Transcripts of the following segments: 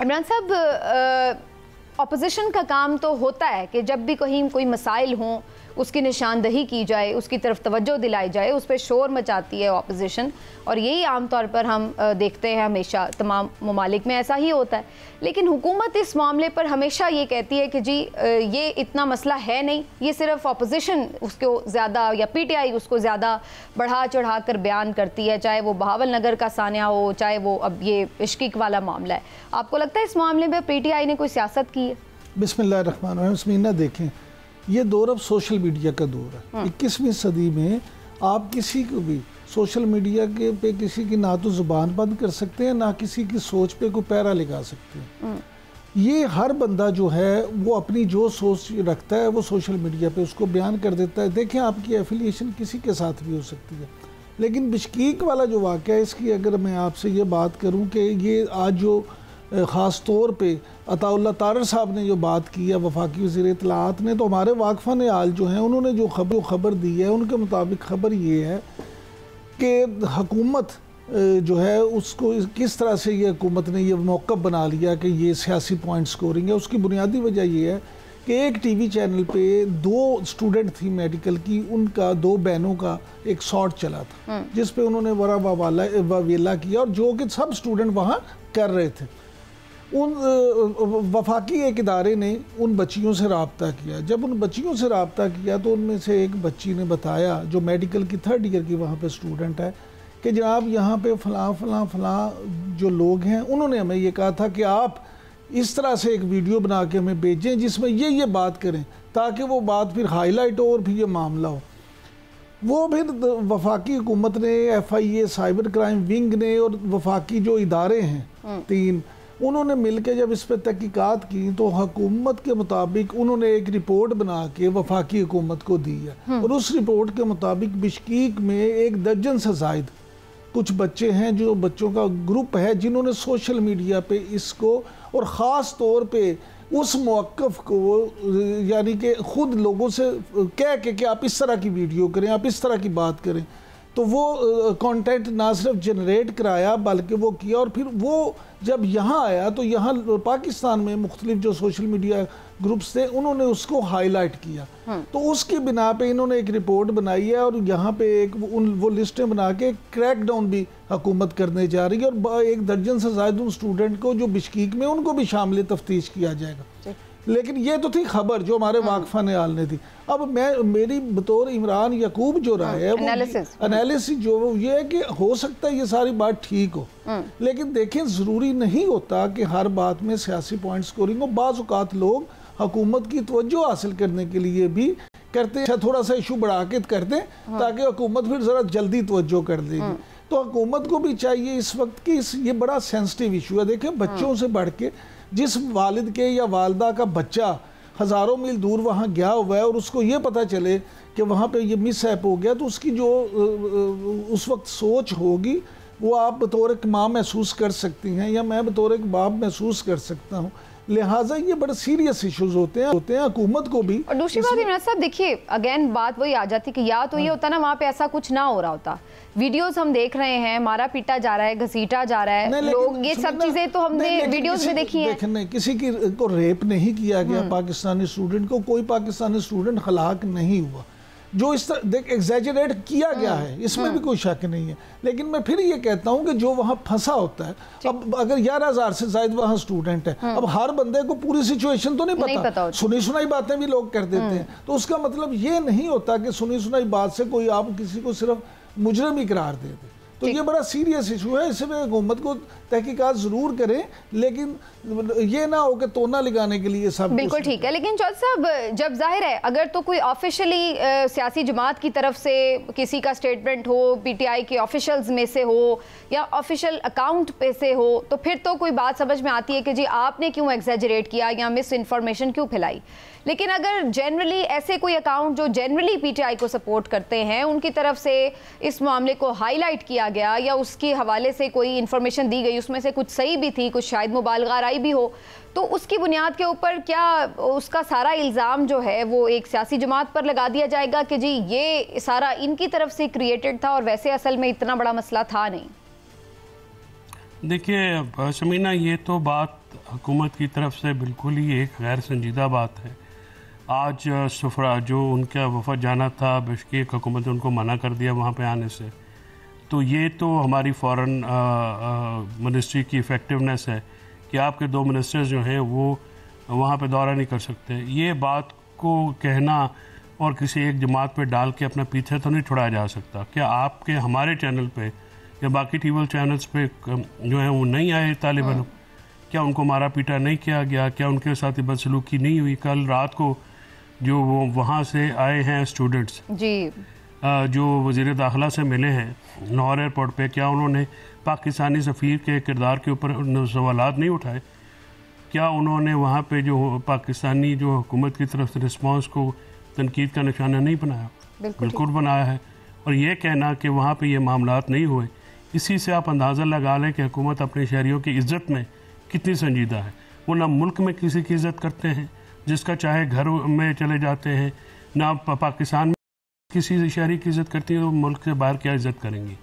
इमरान साहब, अपोजिशन का काम तो होता है कि जब भी कहीं कोई मसाइल हों उसकी निशानदही की जाए, उसकी तरफ तवज्जो दिलाई जाए, उस पर शोर मचाती है अपोजिशन, और यही आम तौर पर हम देखते हैं हमेशा तमाम ममालिक में ऐसा ही होता है। लेकिन हुकूमत इस मामले पर हमेशा ये कहती है कि जी ये इतना मसला है नहीं, ये सिर्फ अपोजिशन उसको ज़्यादा या PTI उसको ज़्यादा बढ़ा चढ़ा कर बयान करती है, चाहे वो बहावल नगर का सानिया हो, चाहे वो अब ये इश्किक वाला मामला है। आपको लगता है इस मामले में PTI ने कोई सियासत की है? बिस्मिल्लाहिर्रहमानिर्रहीम। देखें, ये दौर अब सोशल मीडिया का दौर है। 21वीं सदी में आप किसी को भी सोशल मीडिया के पे किसी की ना तो ज़ुबान बंद कर सकते हैं, ना किसी की सोच पे कोई पैरा लगा सकते हैं। ये हर बंदा जो है वो अपनी जो सोच रखता है वो सोशल मीडिया पे उसको बयान कर देता है। देखें, आपकी एफिलिएशन किसी के साथ भी हो सकती है, लेकिन बिश्कीक वाला जो वाक़या है इसकी अगर मैं आपसे ये बात करूँ कि ये आज जो ख़ास तौर पे अताउल्लाह तारर साहब ने जो बात की है, वफाकी वज़ीर इत्तलाआत ने, तो हमारे वाक़फ़ान आल जो हैं उन्होंने जो खबर दी है उनके मुताबिक खबर ये है कि हुकूमत जो है उसको किस तरह से ये हुकूमत ने ये मौक़िफ़ बना लिया कि ये सियासी पॉइंट स्कोरिंग है। उसकी बुनियादी वजह ये है कि एक TV चैनल पे 2 स्टूडेंट थी मेडिकल की, उनका 2 बहनों का एक शॉर्ट चला था जिस पे उन्होंने बड़ा वावेला किया, और जो कि सब स्टूडेंट वहाँ कर रहे थे। उन वफाकी एक इदारे ने उन बच्चियों से रब्ता किया। जब उन बच्चियों से रब्ता किया तो उनमें से एक बच्ची ने बताया, जो मेडिकल की 3rd ईयर की वहाँ पे स्टूडेंट है, कि जनाब यहाँ पे फ़लाँ जो लोग हैं उन्होंने हमें ये कहा था कि आप इस तरह से एक वीडियो बना के हमें भेजें जिसमें ये बात करें, ताकि वो बात फिर हाईलाइट हो और फिर ये मामला हो। वो फिर वफाकी हुकूमत ने, FIA, साइबर क्राइम विंग ने और वफाकी जो इदारे हैं 3, उन्होंने मिलकर जब इस पर तहकीकात की तो हुकूमत के मुताबिक उन्होंने एक रिपोर्ट बना के वफाकी हुकूमत को दी है, और उस रिपोर्ट के मुताबिक बिश्कीक में 1 दर्जन से ज़ायद कुछ बच्चे हैं, जो बच्चों का ग्रुप है जिन्होंने सोशल मीडिया पे इसको, और ख़ास तौर पे उस मौक़िफ़ को, यानी कि ख़ुद लोगों से कह के कि आप इस तरह की वीडियो करें, आप इस तरह की बात करें, तो वो कंटेंट ना सिर्फ जनरेट कराया बल्कि वो किया। और फिर वो जब यहाँ आया तो यहाँ पाकिस्तान में मुख्तलिफ जो सोशल मीडिया ग्रुप्स थे उन्होंने उसको हाईलाइट किया, तो उसकी बिना पे इन्होंने एक रिपोर्ट बनाई है, और यहाँ पे एक वो लिस्टें बना के क्रैकडाउन भी हुकूमत करने जा रही है, और 1 दर्जन से ज़्यादा उन स्टूडेंट को जो बिश्कीक में उनको भी शामिल तफ्तीश किया जाएगा। लेकिन ये तो थी खबर जो हमारे वाक़फ़ान आल ने दी। अब मेरी बतौर इमरान याकूब जो राय है, एनालिसिस जो ये है कि हो सकता है ये सारी बात ठीक हो, लेकिन देखें ज़रूरी नहीं होता कि हर बात में सियासी पॉइंट स्कोरिंग हो। बाज़ औक़ात लोग हुकूमत की तवज्जो हासिल करने के लिए भी करते हैं, थोड़ा सा इशू बढ़ा के करते हैं ताकि हुकूमत फिर ज़रा जल्दी तवज्जो कर देगी। तो हुकूमत को भी चाहिए इस वक्त की ये बड़ा सेंसिटिव इशू है। देखें, बच्चों से बढ़ के जिस वालिद के या वालदा का बच्चा हज़ारों मील दूर वहाँ गया हुआ है और उसको ये पता चले कि वहाँ पे ये मिसहैप हो गया, तो उसकी जो उस वक्त सोच होगी वो आप बतौर एक माँ महसूस कर सकती हैं, या मैं बतौर एक बाप महसूस कर सकता हूँ। लिहाजा ये बड़े सीरियस इश्यूज होते हैं हुकूमत को भी। और दूसरी बात इमरान साहब, देखिए अगेन बात वही आ जाती कि या तो ये होता ना वहाँ पे ऐसा कुछ ना हो रहा होता, वीडियोस हम देख रहे हैं, मारा पीटा जा रहा है, घसीटा जा रहा है लोग, ये सब चीजें तो हमने वीडियोस में देखी है। किसी की को रेप नहीं किया गया पाकिस्तानी स्टूडेंट को, कोई पाकिस्तानी स्टूडेंट हलाक नहीं हुआ। जो इस तरह देख एग्जैजरेट किया गया है इसमें भी कोई शक नहीं है, लेकिन मैं फिर ये कहता हूँ कि जो वहाँ फंसा होता है, अब अगर 11,000 से ज्यादा वहाँ स्टूडेंट है, अब हर बंदे को पूरी सिचुएशन तो नहीं पता, सुनी सुनाई बातें भी लोग कर देते हैं, तो उसका मतलब ये नहीं होता कि सुनी सुनाई बात से कोई आप किसी को सिर्फ मुजरिम ही करार दे दे। तो ये बड़ा सीरियस इशू है, इसमें हुकूमत को तहकीकात ज़रूर करें, लेकिन ये ना हो कि तोना लगाने के लिए सब। बिल्कुल ठीक है, लेकिन चौधरी साहब जब जाहिर है अगर तो कोई ऑफिशियली सियासी जमात की तरफ से किसी का स्टेटमेंट हो, PTI के ऑफिशियल्स में से हो या ऑफिशियल अकाउंट पे से हो, तो फिर तो कोई बात समझ में आती है कि जी आपने क्यों एग्जैजरेट किया या मिस इन्फॉर्मेशन क्यों फैलाई। लेकिन अगर जनरली ऐसे कोई अकाउंट जो जनरली PTI को सपोर्ट करते हैं उनकी तरफ से इस मामले को हाईलाइट किया गया या उसके हवाले से कोई इन्फॉर्मेशन दी गई, उसमें से कुछ सही भी थी, कुछ शायद मुबालगा राई भी हो, तो उसकी बुनियाद के ऊपर क्या उसका सारा इल्ज़ाम जो है वो एक सियासी जमात पर लगा दिया जाएगा कि जी ये सारा इनकी तरफ से क्रिएटेड था और वैसे असल में इतना बड़ा मसला था नहीं? देखिए शमीना, ये तो बात हुकूमत की तरफ से बिल्कुल ही एक गैर संजीदा बात है। आज सफरा जो उनका वफद जाना था बिश्केक, हुकूमत ने उनको मना कर दिया वहाँ पे आने से। तो ये तो हमारी फॉरेन मिनिस्ट्री की इफ़ेक्टिवनेस है कि आपके 2 मिनिस्टर्स जो हैं वो वहाँ पे दौरा नहीं कर सकते। ये बात को कहना और किसी एक जमात पे डाल के अपना पीछे तो नहीं छुड़ाया जा सकता। क्या आपके हमारे चैनल पे या बाकी टीवी चैनल्स पे जो है वो नहीं आए तालिब इल्म? क्या उनको मारा पीटा नहीं किया गया? क्या उनके साथ बदसलूकी नहीं हुई? कल रात को जो वो वहाँ से आए हैं स्टूडेंट्स जी, जो वज़ीर दाखिला से मिले हैं लाहौर एयरपोर्ट पे, क्या उन्होंने पाकिस्तानी सफ़ीर के किरदार के ऊपर सवालात नहीं उठाए? क्या उन्होंने वहाँ पे जो पाकिस्तानी जो हुकूमत की तरफ से रिस्पांस को तनकीद का निशाना नहीं बनाया? बिल्कुल बनाया है। और ये कहना कि वहाँ पे ये मामलात नहीं हुए, इसी से आप अंदाज़ा लगा लें कि हुकूमत अपने शहरियों की इज़्ज़त में कितनी संजीदा है। वो ना मुल्क में किसी की इज़्ज़त करते हैं, जिसका चाहे घर में चले जाते हैं, ना पाकिस्तान में किसी शहरी की इज़्ज़त करती है, तो मुल्क से बाहर क्या इज़्ज़त करेंगी?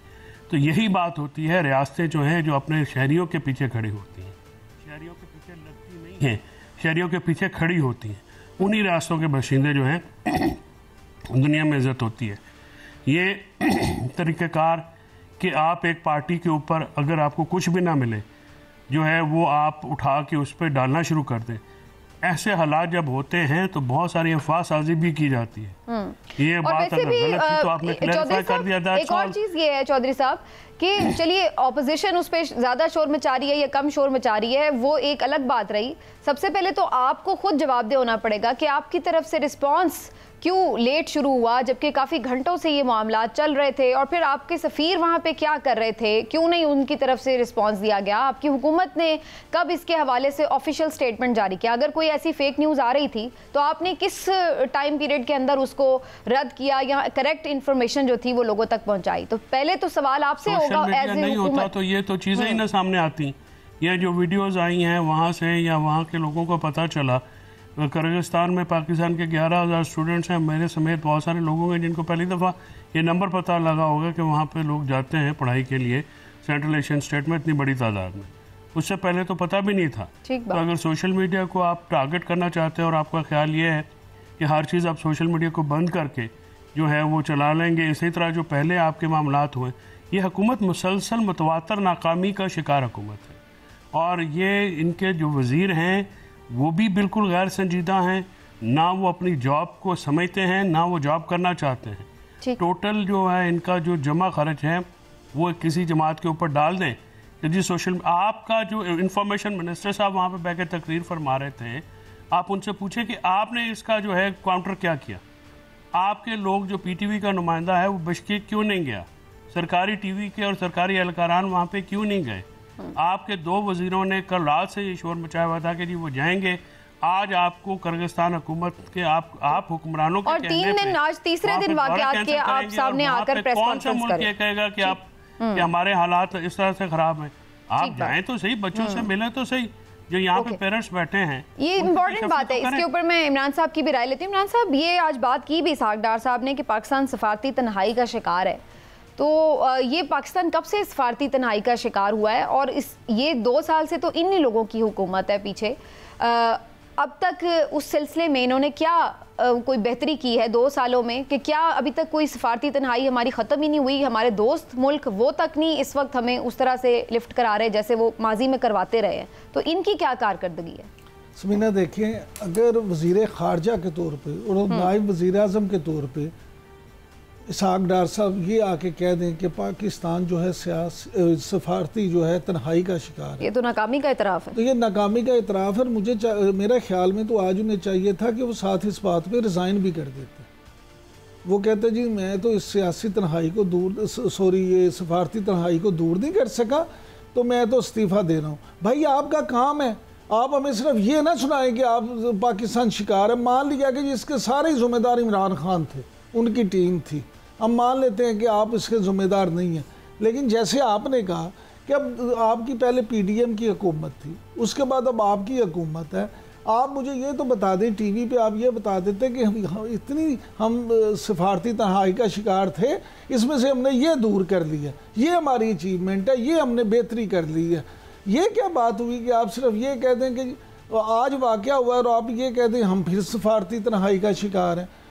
तो यही बात होती है, रियासतें जो हैं जो अपने शहरियों के पीछे खड़ी होती हैं, शहरियों के पीछे लगती नहीं हैं, शहरियों के पीछे खड़ी होती हैं। उन्हीं रियासतों के बाशिंदे जो हैं दुनिया में इज़्ज़त होती है। ये तरीक़ेकार कि आप एक पार्टी के ऊपर अगर आपको कुछ भी ना मिले जो है वो आप उठा के उस पर डालना शुरू कर दें, ऐसे हालात जब होते हैं तो बहुत सारी अफवाह साजी भी की जाती है। ये बात अगर गलत थी तो आपने क्लैरिफाई कर दिया। एक और चीज ये है चौधरी साहब कि चलिए ऑपोजिशन उस पर ज्यादा शोर मचा रही है या कम शोर मचा रही है, वो एक अलग बात रही। सबसे पहले तो आपको खुद जवाबदेह होना पड़ेगा कि आपकी तरफ से रिस्पॉन्स क्यों लेट शुरू हुआ, जबकि काफ़ी घंटों से ये मामला चल रहे थे, और फिर आपके सफ़ीर वहाँ पे क्या कर रहे थे, क्यों नहीं उनकी तरफ से रिस्पांस दिया गया? आपकी हुकूमत ने कब इसके हवाले से ऑफिशियल स्टेटमेंट जारी किया? अगर कोई ऐसी फेक न्यूज़ आ रही थी तो आपने किस टाइम पीरियड के अंदर उसको रद्द किया या करेक्ट इन्फॉर्मेशन जो थी वो लोगों तक पहुँचाई? तो पहले तो सवाल आपसे होगा एज ए हुकूमत। तो ये तो चीज़ें ही ना सामने आती। ये जो वीडियोज़ आई हैं वहाँ से या वहाँ के लोगों को पता चला किर्गिस्तान में पाकिस्तान के 11,000 स्टूडेंट्स हैं, मेरे समेत बहुत सारे लोगों हैं जिनको पहली दफ़ा ये नंबर पता लगा होगा कि वहाँ पे लोग जाते हैं पढ़ाई के लिए सेंट्रल एशियन स्टेट में इतनी बड़ी तादाद में। उससे पहले तो पता भी नहीं था। तो अगर सोशल मीडिया को आप टारगेट करना चाहते हैं और आपका ख्याल ये है कि हर चीज़ आप सोशल मीडिया को बंद करके जो है वो चला लेंगे, इसी तरह जो पहले आपके मामलात हुए, ये हुकूमत मुसलसल मुतवातर नाकामी का शिकार हुकूमत है। और ये इनके जो वज़ीर हैं वो भी बिल्कुल गैर संजीदा हैं, ना वो अपनी जॉब को समझते हैं ना वो जॉब करना चाहते हैं। टोटल जो है इनका जो जमा खर्च है वो किसी जमात के ऊपर डाल दें कि जी सोशल। आपका जो इंफॉर्मेशन मिनिस्टर साहब वहाँ पे बैठे तकरीर फरमा रहे थे, आप उनसे पूछे कि आपने इसका जो है काउंटर क्या किया? आपके लोग जो PTV का नुमाइंदा है वो बिश्केक क्यों नहीं गया? सरकारी TV के और सरकारी एहलकारान वहाँ पे क्यों नहीं गए? आपके 2 वजीरों ने कल रात से ये शोर मचाया हुआ था कि जी वो जाएंगे। आज आपको किर्गिस्तान हुकूमत के आप हुक्मरानों के और 3 दिन आज तीसरे दिन वाकयात के आप सामने आकर प्रेस कॉन्फ्रेंस करें। ये कहेगा कि आप कि हमारे हालात इस तरह से खराब हैं? आप जाएं तो सही, बच्चों से मिले तो सही, जो यहाँ पे पेरेंट्स बैठे हैं। ये इम्पोर्टेंट बात है, इसके ऊपर मैं इमरान साहब की भी राय लेती हूँ। इमरान साहब, ये आज बात की भी इसहाक डार साहब ने कि पाकिस्तान सफारती तन्हाई का शिकार है। तो ये पाकिस्तान कब से सफारती तन्हाई का शिकार हुआ है? और ये 2 साल से तो इन्हीं लोगों की हुकूमत है पीछे। अब तक उस सिलसिले में इन्होंने क्या कोई बेहतरी की है 2 सालों में कि क्या अभी तक कोई सफारती तन्हाई हमारी ख़त्म ही नहीं हुई? हमारे दोस्त मुल्क वो तक नहीं इस वक्त हमें उस तरह से लिफ्ट करा रहे जैसे वो माजी में करवाते रहे हैं। तो इनकी क्या कारकर्दगी है? समीना देखें, अगर वज़ीर ख़ारजा के तौर पर और नायब वज़ीर आज़म के तौर पर इसहाक डार साहब ये आके कह दें कि पाकिस्तान जो है सफारती जो है तन्हाई का शिकार है, ये तो नाकामी का इतराफ़ है। तो ये नाकामी का इतराफ़ है। मुझे मेरा ख्याल में तो आज उन्हें चाहिए था कि वो साथ इस बात पे रिज़ाइन भी कर देते। वो कहते जी मैं तो इस सियासी तन्हाई को दूर ये सफारती तन्हाई को दूर नहीं कर सका, तो मैं तो इस्तीफ़ा दे रहा हूँ। भाई आपका काम है, आप हमें सिर्फ ये ना सुनाएं कि आप पाकिस्तान शिकार है। मान लिया कि जिसके सारे ज़िम्मेदार इमरान खान थे, उनकी टीम थी, हम मान लेते हैं कि आप इसके ज़िम्मेदार नहीं हैं। लेकिन जैसे आपने कहा कि अब आपकी पहले PDM की हुकूमत थी, उसके बाद अब आपकी हुकूमत है, आप मुझे ये तो बता दें, टीवी पे आप ये बता देते कि हम सिफारती तन्हाई का शिकार थे, इसमें से हमने ये दूर कर लिया, ये हमारी अचीवमेंट है, ये हमने बेहतरी कर ली है। ये क्या बात हुई कि आप सिर्फ ये कह दें कि आज वाक़या हुआ और आप ये कह दें हम फिर सिफारती तन्हाई का शिकार हैं।